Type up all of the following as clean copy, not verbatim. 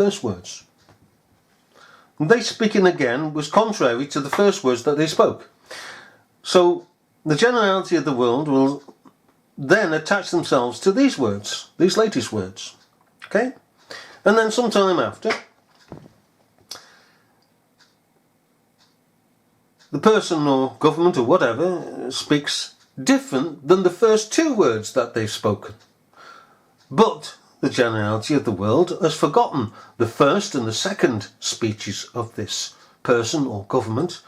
first words. And they speaking again was contrary to the first words that they spoke. So the generality of the world will then attach themselves to these words, these latest words. Okay? And then sometime after, the person or government or whatever speaks different than the first two words that they've spoken. But the generality of the world has forgotten the first and the second speeches of this person or government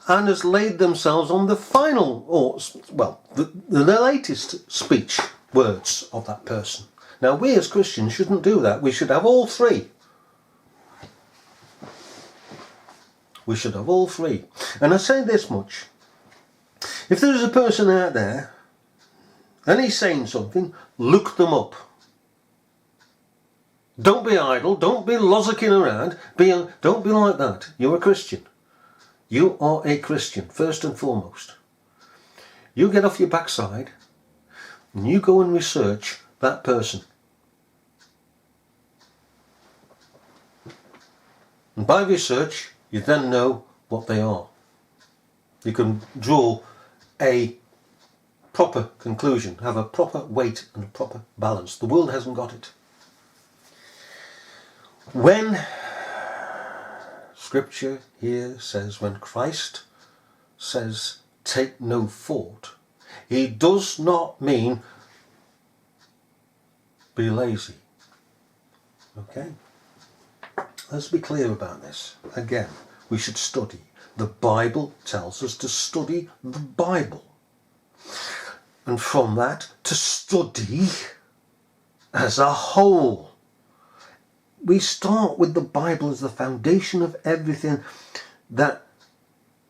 and has laid themselves on the final, or, well, the latest speech words of that person. Now, we as Christians shouldn't do that. We should have all three. We should have all three. And I say this much. If there's a person out there and he's saying something, look them up. Don't be idle. Don't be lozzicking around. Don't be like that. You're a Christian. You are a Christian, first and foremost. You get off your backside and you go and research that person. And by research, you then know what they are. You can draw a proper conclusion, have a proper weight and a proper balance. The world hasn't got it. When Scripture here says, when Christ says, take no thought, he does not mean be lazy. Okay? Let's be clear about this. Again, we should study. The Bible tells us to study the Bible. And from that, to study as a whole. We start with the Bible as the foundation of everything that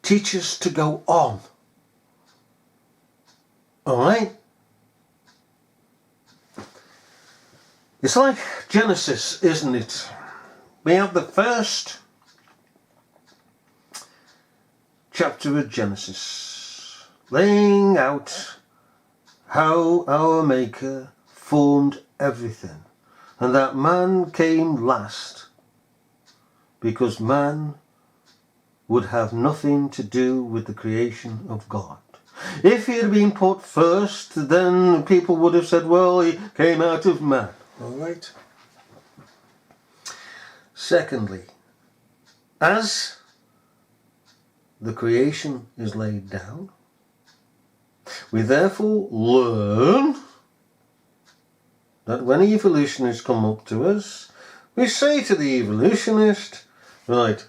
teaches to go on. Alright? It's like Genesis, isn't it? We have the first chapter of Genesis, laying out how our Maker formed everything, and that man came last because man would have nothing to do with the creation of God. If he had been put first, then people would have said, well, he came out of man. All right? Secondly, as the creation is laid down, we therefore learn that when evolutionists come up to us, we say to the evolutionist, right,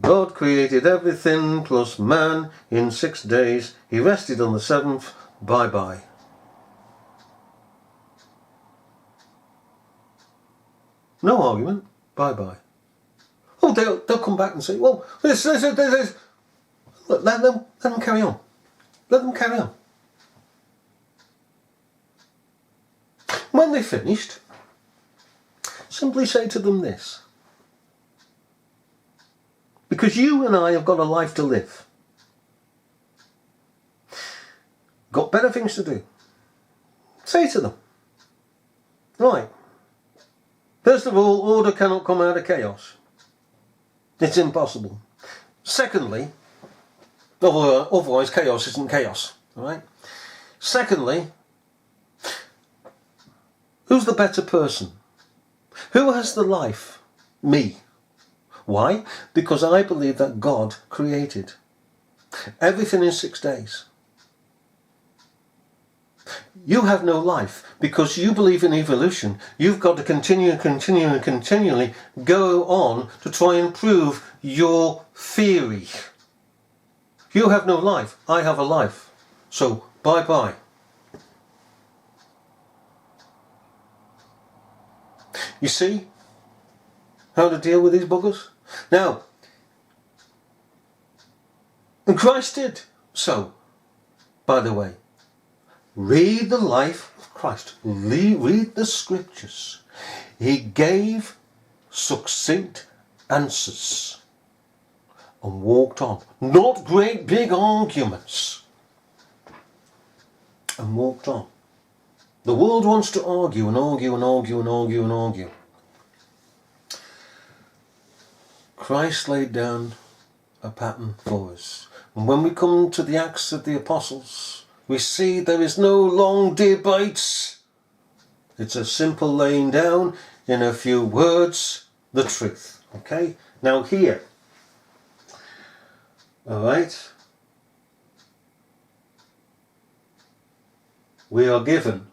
God created everything plus man in 6 days. He rested on the 7th. Bye-bye. No argument. Bye-bye. Oh, they'll come back and say, well, this. Look, let them carry on. Let them carry on. When they've finished, simply say to them this. Because you and I have got a life to live. Got better things to do. Say to them. Right. First of all, order cannot come out of chaos. It's impossible. Secondly, otherwise chaos isn't chaos. Alright? Secondly, who's the better person? Who has the life? Me. Why? Because I believe that God created everything in 6 days. You have no life because you believe in evolution. You've got to continually go on to try and prove your theory. You have no life. I have a life. So, bye-bye. You see how to deal with these buggers? Now, and Christ did so, by the way. Read the life of Christ. Read the scriptures. He gave succinct answers and walked on. Not great big arguments. And walked on. The world wants to argue and argue and argue and argue and argue. Christ laid down a pattern for us. And when we come to the Acts of the Apostles, we see there is no long debates. It's a simple laying down in a few words the truth. Okay? Now here, alright, we are given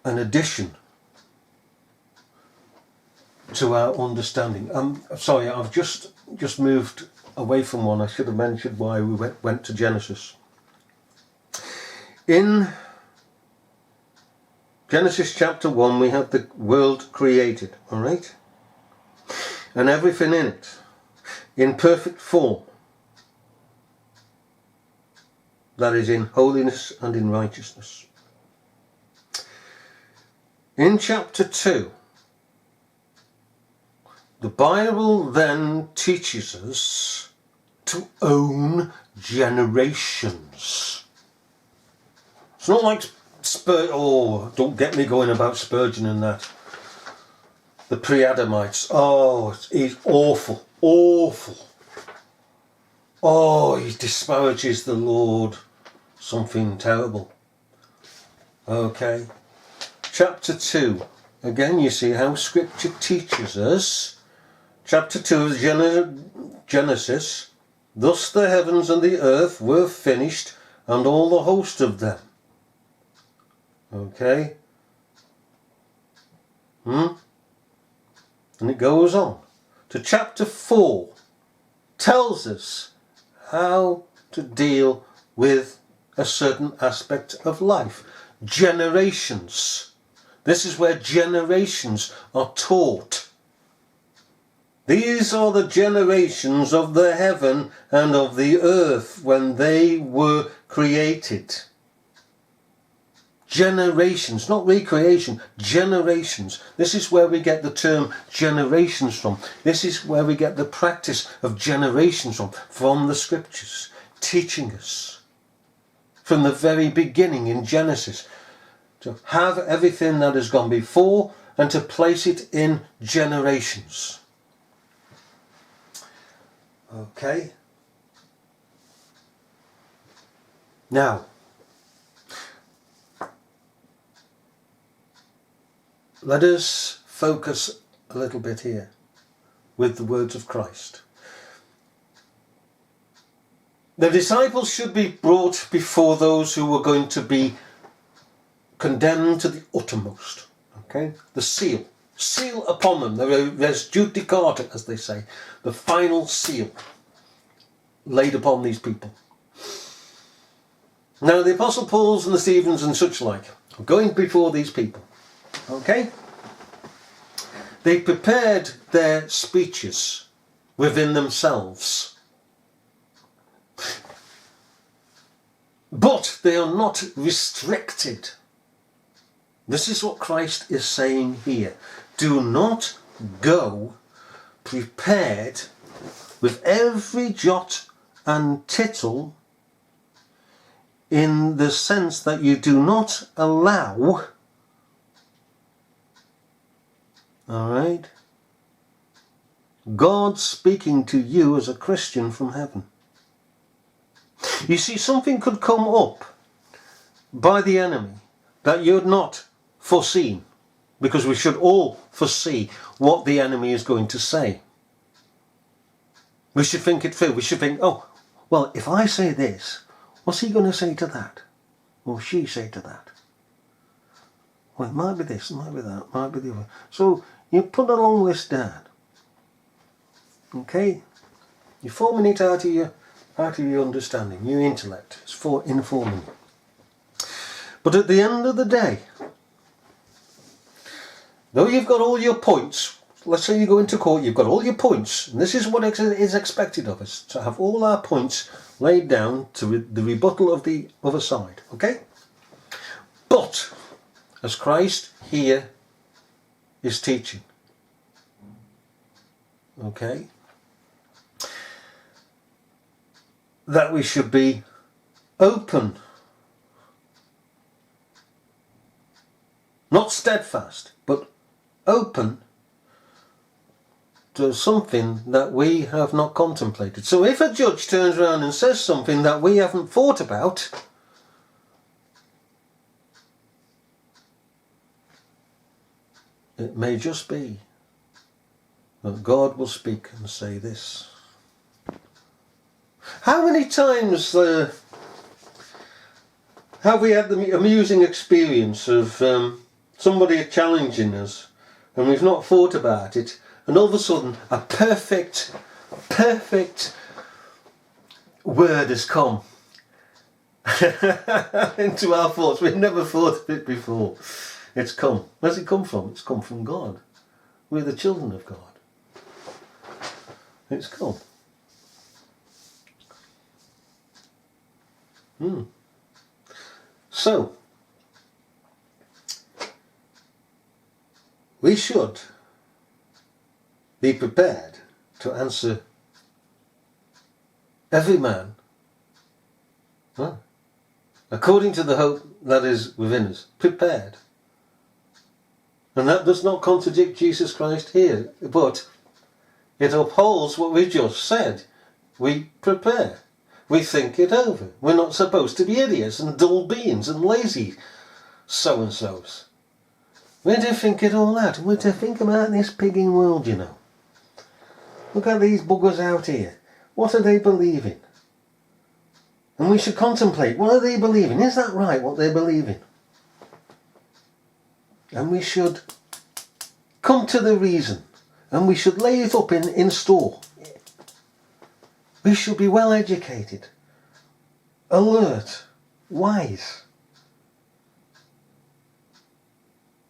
an addition to our understanding. Sorry, I've just moved away from one. I should have mentioned why we went to Genesis. In Genesis chapter 1 we have the world created, alright? And everything in it, in perfect form. That is, in holiness and in righteousness. In chapter 2, the Bible then teaches us to own generations. It's not like don't get me going about Spurgeon and that. The pre-Adamites. Oh, he's awful. Awful. Oh, he disparages the Lord. Something terrible. Okay. Chapter 2. Again, you see how Scripture teaches us. Chapter 2 of Genesis. Thus the heavens and the earth were finished, and all the host of them. Okay. And it goes on to chapter 4. Tells us how to deal with a certain aspect of life. Generations. This is where generations are taught. These are the generations of the heaven and of the earth when they were created. Generations, not recreation, generations. This is where we get the term generations from. This is where we get the practice of generations from the Scriptures, teaching us from the very beginning in Genesis to have everything that has gone before and to place it in generations. Okay. Now, let us focus a little bit here with the words of Christ. The disciples should be brought before those who were going to be condemned to the uttermost. Okay? The seal. Seal upon them. The res judicata, as they say. The final seal laid upon these people. Now the Apostle Paul's and the Stephens and such like are going before these people. Okay? They prepared their speeches within themselves. But they are not restricted. This is what Christ is saying here. Do not go prepared with every jot and tittle, in the sense that you do not allow, alright, God speaking to you as a Christian from heaven. You see, something could come up by the enemy that you'd not foreseen, because we should all foresee what the enemy is going to say. We should think it through. We should think, oh, well, if I say this, what's he going to say to that? Or she say to that? Well, it might be this, it might be that, it might be the other. So you put a long list down. Okay? You're forming it out of your understanding, your intellect. It's for informing you. But at the end of the day, though you've got all your points, let's say you go into court, you've got all your points, and this is what is expected of us, to have all our points laid down to the rebuttal of the other side, okay? But, as Christ here is teaching, okay, that we should be open, not steadfast, but open something that we have not contemplated. So if a judge turns around and says something that we haven't thought about, it may just be that God will speak and say this. How many times have we had the amusing experience of somebody challenging us and we've not thought about it, and all of a sudden a perfect word has come into our thoughts. We've never thought of it before. It's come. Where's it come from? It's come from God. We're the children of God. It's come. So, we should be prepared to answer every man according to the hope that is within us. Prepared. And that does not contradict Jesus Christ here, but it upholds what we just said. We prepare. We think it over. We're not supposed to be idiots and dull beings and lazy so-and-sos. We're to think it all out. We're to think about this pigging world, you know. Look at these buggers out here. What are they believing? And we should contemplate, what are they believing? Is that right, what they're believing? And we should come to the reason. And we should lay it up in store. We should be well educated, alert, wise,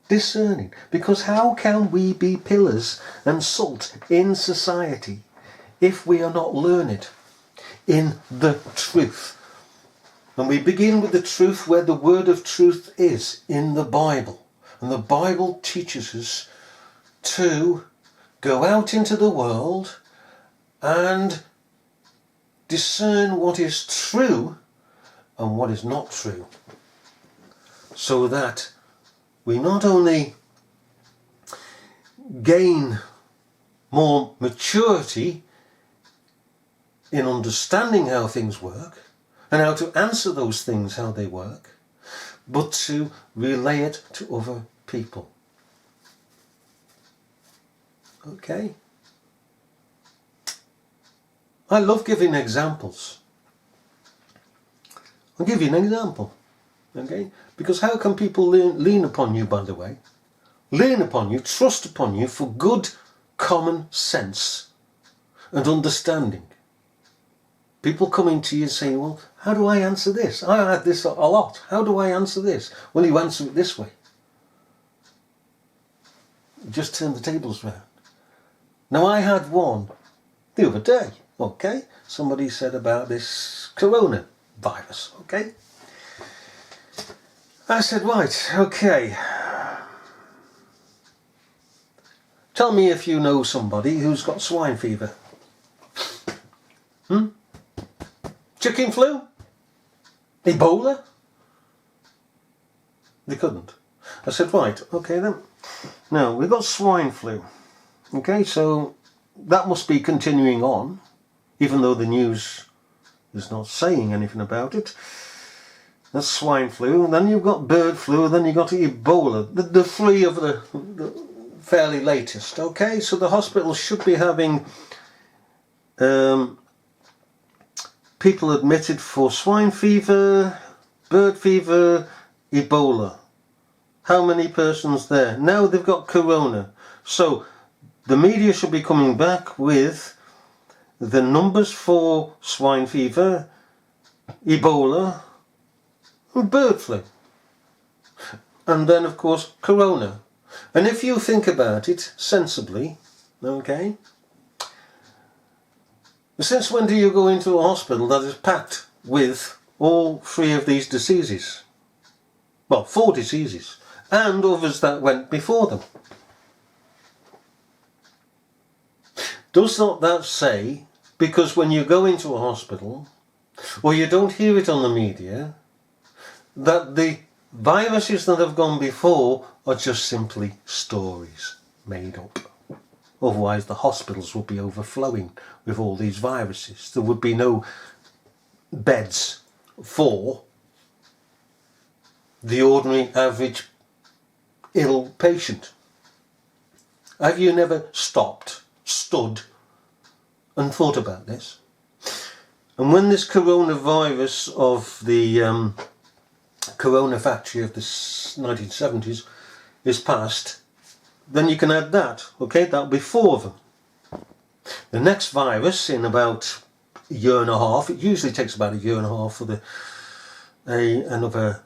discerning. Because how can we be pillars and salt in society if we are not learned in the truth? And we begin with the truth where the word of truth is, in the Bible. And the Bible teaches us to go out into the world and discern what is true and what is not true, so that we not only gain more maturity in understanding how things work and how to answer those things how they work, but to relay it to other people. Okay? I love giving examples. I'll give you an example. Okay? Because how can people lean upon you, by the way? Lean upon you, trust upon you for good common sense and understanding. People coming to you and saying, well, how do I answer this? I had this a lot. How do I answer this? Well, you answer it this way. Just turn the tables round. Now, I had one the other day. Okay, somebody said about this coronavirus, okay? I said, right, okay. Tell me if you know somebody who's got swine fever. Chicken flu? Ebola? They couldn't. I said, right, okay then. Now, we've got swine flu. Okay, so that must be continuing on, even though the news is not saying anything about it. That's swine flu, and then you've got bird flu, and then you've got Ebola. The three of the fairly latest. Okay, so the hospital should be having people admitted for swine fever, bird fever, Ebola. How many persons there? Now they've got corona. So the media should be coming back with the numbers for swine fever, Ebola, and bird flu. And then, of course, corona. And if you think about it sensibly, okay, since when do you go into a hospital that is packed with all three of these diseases? Well, 4 diseases, and others that went before them. Does not that say, because when you go into a hospital, or you don't hear it on the media, that the viruses that have gone before are just simply stories made up? Otherwise the hospitals would be overflowing with all these viruses. There would be no beds for the ordinary average ill patient. Have you never stopped, stood and thought about this? And when this coronavirus of the corona factory of the 1970s is past, then you can add that. Okay, that'll be 4 of them. The next virus in about a year and a half, it usually takes about a year and a half for another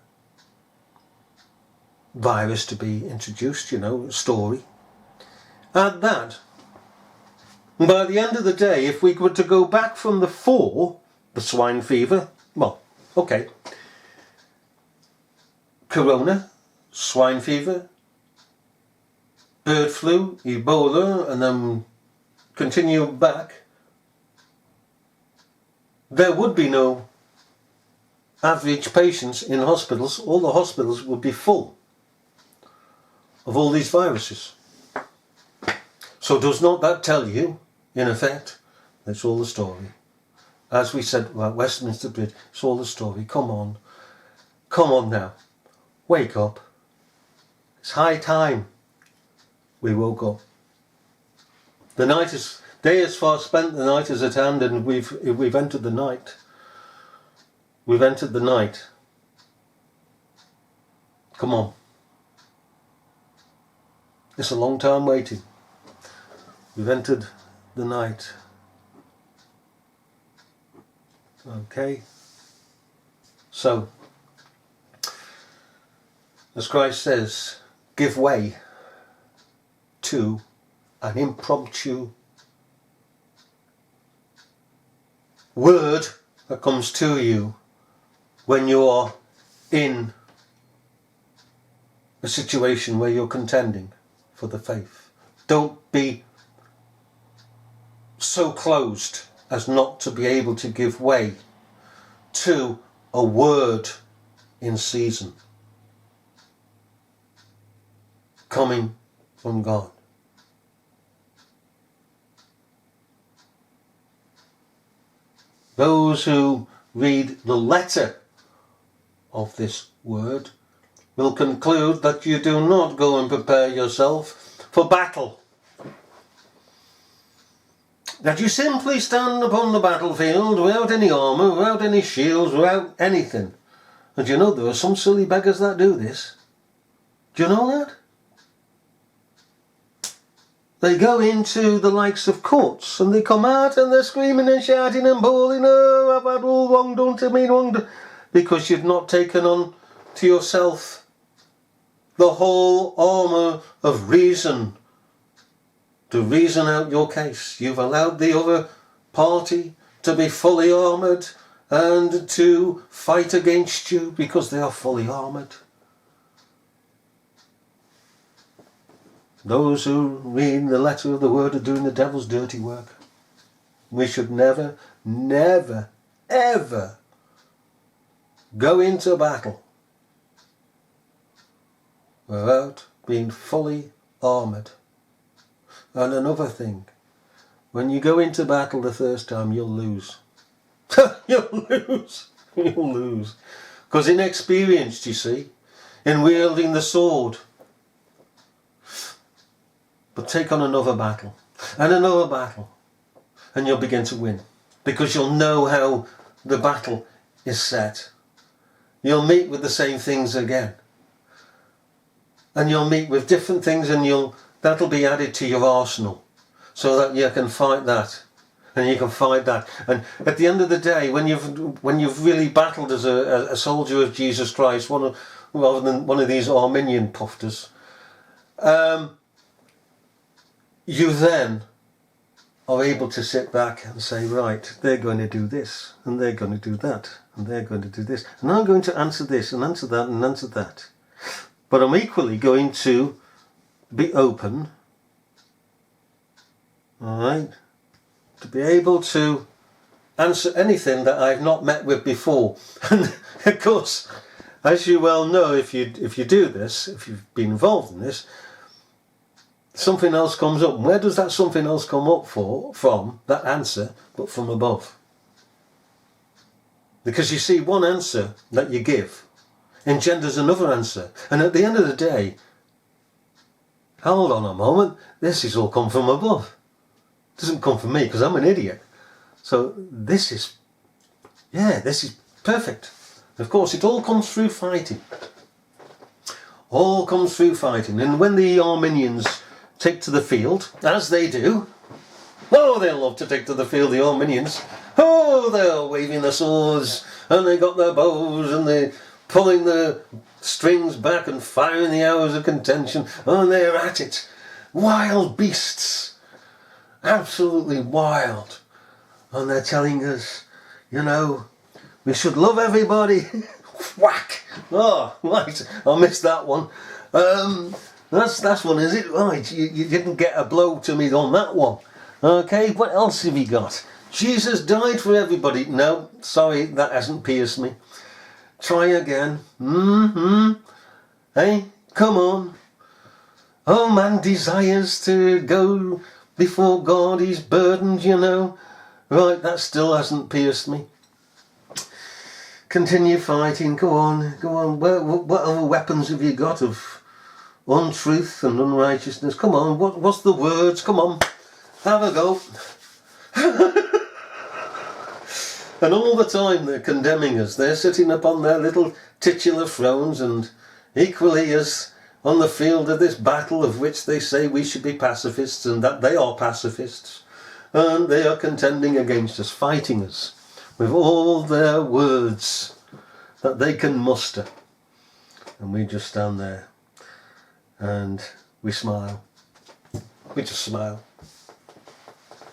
virus to be introduced, you know, story. Add that. And by the end of the day, if we were to go back from the 4, the swine fever, well, okay, corona, swine fever, bird flu, Ebola, and then continue back, there would be no average patients in hospitals. All the hospitals would be full of all these viruses. So does not that tell you, in effect, that's all the story? As we said about Westminster Bridge, it's all the story. Come on now, wake up. It's high time we woke up. The day is far spent, the night is at hand, and we've entered the night. We've entered the night. Come on. It's a long time waiting. We've entered the night. Okay. So, as Christ says, give way to an impromptu word that comes to you when you're in a situation where you're contending for the faith. Don't be so closed as not to be able to give way to a word in season coming from God. Those who read the letter of this word will conclude that you do not go and prepare yourself for battle. That you simply stand upon the battlefield without any armour, without any shields, without anything. And you know there are some silly beggars that do this. Do you know that? They go into the likes of courts and they come out and they're screaming and shouting and bawling, oh, I've had all wrong done to me, wrong done. Because you've not taken on to yourself the whole armour of reason to reason out your case. You've allowed the other party to be fully armoured and to fight against you because they are fully armoured. Those who read the letter of the word are doing the devil's dirty work. We should never, never, ever go into battle without being fully armoured. And another thing, when you go into battle the first time, you'll lose. You'll lose. You'll lose. Because inexperienced, you see, in wielding the sword. But take on another battle, and another battle, and you'll begin to win. Because you'll know how the battle is set. You'll meet with the same things again. And you'll meet with different things, and that'll be added to your arsenal, so that you can fight that, and you can fight that. And at the end of the day, when you've really battled as a soldier of Jesus Christ, rather than one of these Arminian pufters, you then are able to sit back and say, right, they're going to do this, and they're going to do that, and they're going to do this, and I'm going to answer this, and answer that, and answer that. But I'm equally going to be open, alright, to be able to answer anything that I've not met with before. And of course, as you well know, if you do this, if you've been involved in this, something else comes up. And where does that something else come up from, that answer, but from above? Because you see, one answer that you give engenders another answer. And at the end of the day, hold on a moment, this is all come from above. It doesn't come from me because I'm an idiot. So this is perfect. Of course, it all comes through fighting. All comes through fighting. And when the Arminians take to the field, as they do, oh, they love to take to the field, the Arminians. Oh, they're waving their swords, and they got their bows, and they're pulling the strings back and firing the arrows of contention, and they're at it. Wild beasts. Absolutely wild. And they're telling us, you know, we should love everybody. Whack! Oh, right, I missed that one. That's one, is it? Right, you didn't get a blow to me on that one. Okay, what else have you got? Jesus died for everybody. No, sorry, that hasn't pierced me. Try again. Hey, come on. Oh, man desires to go before God. He's burdened, you know. Right, that still hasn't pierced me. Continue fighting. Go on, go on. What other weapons have you got of untruth and unrighteousness? Come on, what's the words? Come on, have a go. And all the time they're condemning us. They're sitting upon their little titular thrones, and equally as on the field of this battle of which they say we should be pacifists, and that they are pacifists, and they are contending against us, fighting us with all their words that they can muster. And we just stand there and we smile. We just smile.